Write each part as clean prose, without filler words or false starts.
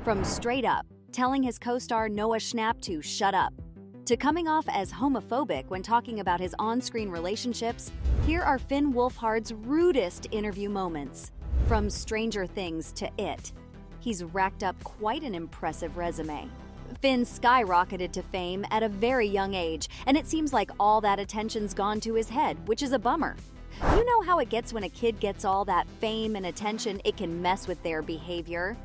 From straight up, telling his co-star Noah Schnapp to shut up, to coming off as homophobic when talking about his on-screen relationships, here are Finn Wolfhard's rudest interview moments. From Stranger Things to It, he's racked up quite an impressive resume. Finn skyrocketed to fame at a very young age, and it seems like all that attention's gone to his head, which is a bummer. You know how it gets when a kid gets all that fame and attention, it can mess with their behavior.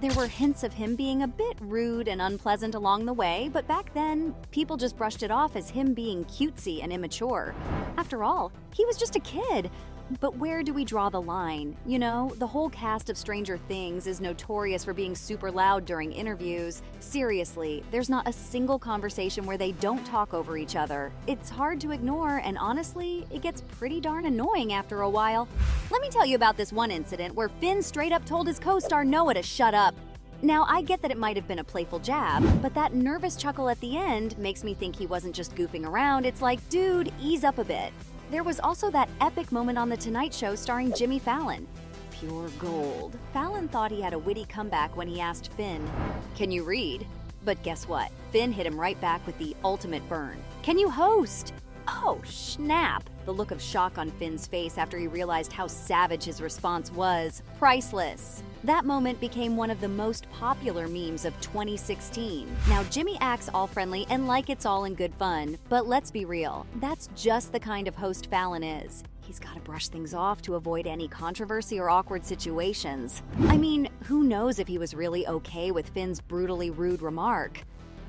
There were hints of him being a bit rude and unpleasant along the way, but back then, people just brushed it off as him being cutesy and immature. After all, he was just a kid. But where do we draw the line? You know, the whole cast of Stranger Things is notorious for being super loud during interviews. Seriously, there's not a single conversation where they don't talk over each other. It's hard to ignore, and honestly, it gets pretty darn annoying after a while. Let me tell you about this one incident where Finn straight up told his co-star Noah to shut up. Now, I get that it might have been a playful jab, but that nervous chuckle at the end makes me think he wasn't just goofing around. It's like, dude, ease up a bit. There was also that epic moment on The Tonight Show starring Jimmy Fallon. Pure gold. Fallon thought he had a witty comeback when he asked Finn, "Can you read?" But guess what? Finn hit him right back with the ultimate burn. "Can you host?" Oh, snap! The look of shock on Finn's face after he realized how savage his response was, priceless. That moment became one of the most popular memes of 2016. Now, Jimmy acts all friendly and like it's all in good fun, but let's be real, that's just the kind of host Fallon is. He's got to brush things off to avoid any controversy or awkward situations. I mean, who knows if he was really okay with Finn's brutally rude remark?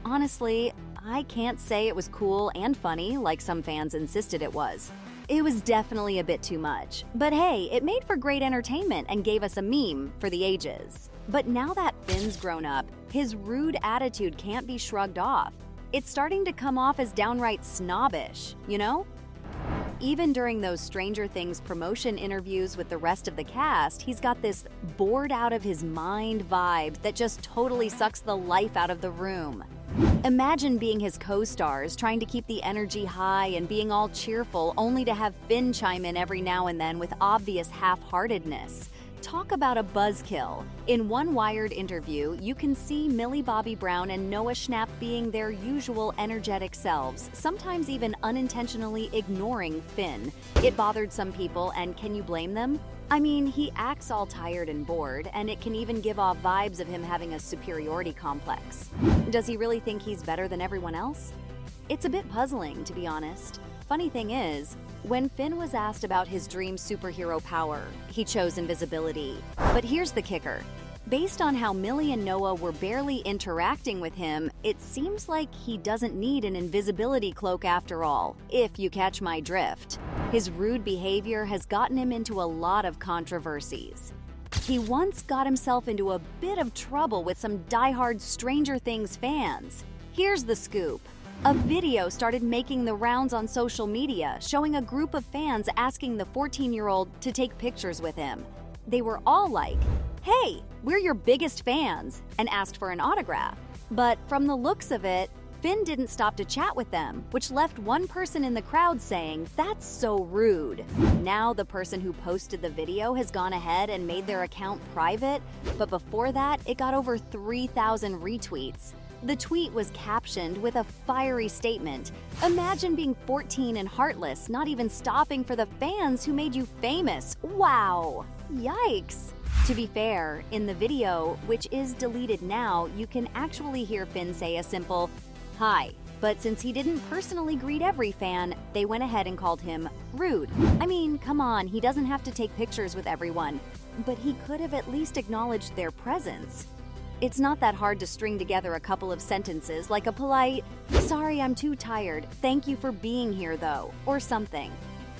Honestly, I can't say it was cool and funny like some fans insisted it was. It was definitely a bit too much. But hey, it made for great entertainment and gave us a meme for the ages. But now that Finn's grown up, his rude attitude can't be shrugged off. It's starting to come off as downright snobbish, you know? Even during those Stranger Things promotion interviews with the rest of the cast, he's got this bored out of his mind vibe that just totally sucks the life out of the room. Imagine being his co-stars, trying to keep the energy high and being all cheerful, only to have Finn chime in every now and then with obvious half-heartedness. Talk about a buzzkill. In one Wired interview, you can see Millie Bobby Brown and Noah Schnapp being their usual energetic selves, sometimes even unintentionally ignoring Finn. It bothered some people, and can you blame them? I mean, he acts all tired and bored, and it can even give off vibes of him having a superiority complex. Does he really think he's better than everyone else? It's a bit puzzling, to be honest. Funny thing is, when Finn was asked about his dream superhero power, he chose invisibility. But here's the kicker. Based on how Millie and Noah were barely interacting with him, it seems like he doesn't need an invisibility cloak after all, if you catch my drift. His rude behavior has gotten him into a lot of controversies. He once got himself into a bit of trouble with some diehard Stranger Things fans. Here's the scoop. A video started making the rounds on social media, showing a group of fans asking the 14-year-old to take pictures with him. They were all like, "Hey, we're your biggest fans," and asked for an autograph. But from the looks of it, Finn didn't stop to chat with them, which left one person in the crowd saying, "That's so rude." Now the person who posted the video has gone ahead and made their account private, but before that, it got over 3,000 retweets. The tweet was captioned with a fiery statement. "Imagine being 14 and heartless, not even stopping for the fans who made you famous. Wow!" Yikes! To be fair, in the video, which is deleted now, you can actually hear Finn say a simple, "Hi." But since he didn't personally greet every fan, they went ahead and called him rude. I mean, come on, he doesn't have to take pictures with everyone, but he could have at least acknowledged their presence. It's not that hard to string together a couple of sentences like a polite, "Sorry, I'm too tired. Thank you for being here, though," or something.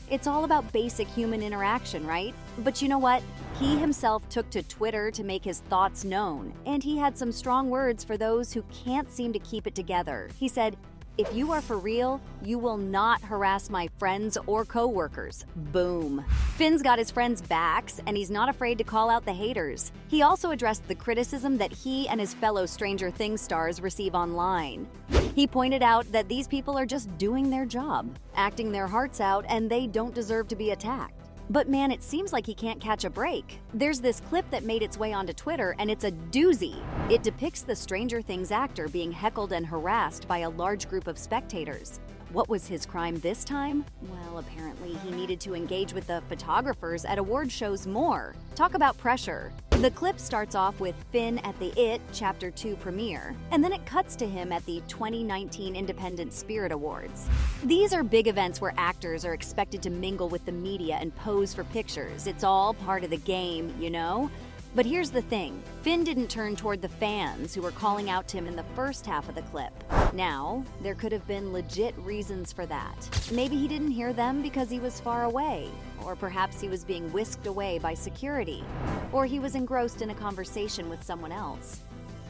It's all about basic human interaction, right? But you know what? He himself took to Twitter to make his thoughts known, and he had some strong words for those who can't seem to keep it together. He said, "If you are for real, you will not harass my friends or co-workers." Boom. Finn's got his friends' backs, and he's not afraid to call out the haters. He also addressed the criticism that he and his fellow Stranger Things stars receive online. He pointed out that these people are just doing their job, acting their hearts out, and they don't deserve to be attacked. But man, it seems like he can't catch a break. There's this clip that made its way onto Twitter, and it's a doozy. It depicts the Stranger Things actor being heckled and harassed by a large group of spectators. What was his crime this time? Well, apparently he needed to engage with the photographers at award shows more. Talk about pressure. The clip starts off with Finn at the It Chapter 2 premiere, and then it cuts to him at the 2019 Independent Spirit Awards. These are big events where actors are expected to mingle with the media and pose for pictures. It's all part of the game, you know? But here's the thing, Finn didn't turn toward the fans who were calling out to him in the first half of the clip. Now, there could have been legit reasons for that. Maybe he didn't hear them because he was far away, or perhaps he was being whisked away by security, or he was engrossed in a conversation with someone else.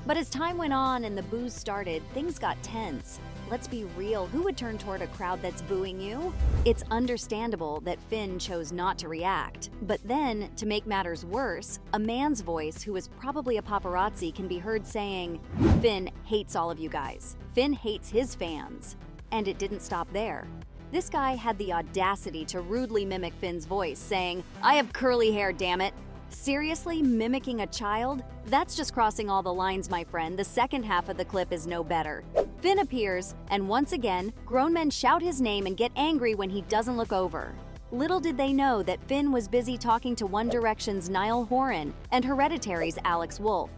But as time went on and the boos started, things got tense. Let's be real, who would turn toward a crowd that's booing you? It's understandable that Finn chose not to react. But then, to make matters worse, a man's voice, who is probably a paparazzi, can be heard saying, "Finn hates all of you guys. Finn hates his fans." And it didn't stop there. This guy had the audacity to rudely mimic Finn's voice, saying, "I have curly hair, damn it." Seriously, mimicking a child? That's just crossing all the lines, my friend. The second half of the clip is no better. Finn appears, and once again, grown men shout his name and get angry when he doesn't look over. Little did they know that Finn was busy talking to One Direction's Niall Horan and Hereditary's Alex Wolff.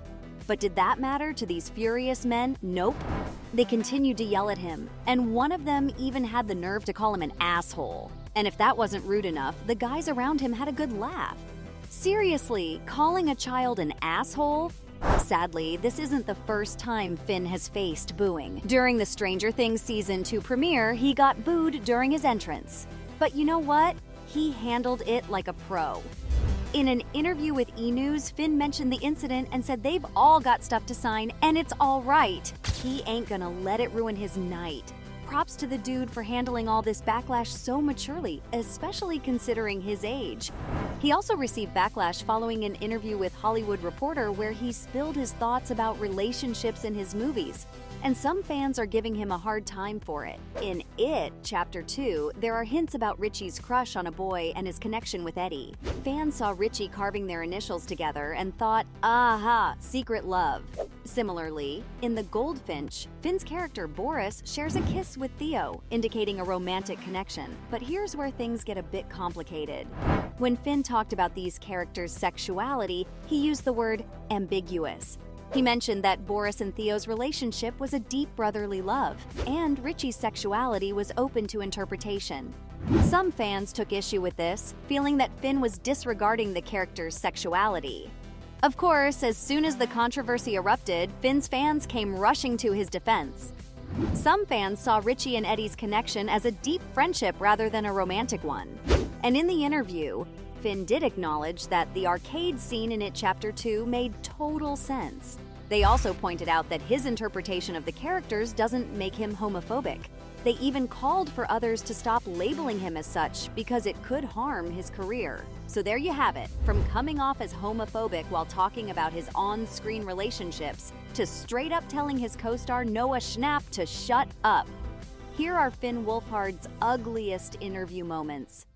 But did that matter to these furious men? Nope. They continued to yell at him, and one of them even had the nerve to call him an asshole. And if that wasn't rude enough, the guys around him had a good laugh. Seriously, calling a child an asshole? Sadly, this isn't the first time Finn has faced booing. During the Stranger Things Season 2 premiere, he got booed during his entrance. But you know what? He handled it like a pro. In an interview with E! News, Finn mentioned the incident and said they've all got stuff to sign and it's all right. He ain't gonna let it ruin his night. Props to the dude for handling all this backlash so maturely, especially considering his age. He also received backlash following an interview with Hollywood Reporter where he spilled his thoughts about relationships in his movies. And some fans are giving him a hard time for it. In It Chapter 2, there are hints about Richie's crush on a boy and his connection with Eddie. Fans saw Richie carving their initials together and thought, aha, secret love. Similarly, in The Goldfinch, Finn's character Boris shares a kiss with Theo, indicating a romantic connection. But here's where things get a bit complicated. When Finn talked about these characters' sexuality, he used the word ambiguous. He mentioned that Boris and Theo's relationship was a deep brotherly love, and Richie's sexuality was open to interpretation. Some fans took issue with this, feeling that Finn was disregarding the character's sexuality. Of course, as soon as the controversy erupted, Finn's fans came rushing to his defense. Some fans saw Richie and Eddie's connection as a deep friendship rather than a romantic one. And in the interview, Finn did acknowledge that the arcade scene in It Chapter 2 made total sense. They also pointed out that his interpretation of the characters doesn't make him homophobic. They even called for others to stop labeling him as such because it could harm his career. So there you have it, from coming off as homophobic while talking about his on-screen relationships to straight up telling his co-star Noah Schnapp to shut up. Here are Finn Wolfhard's ugliest interview moments.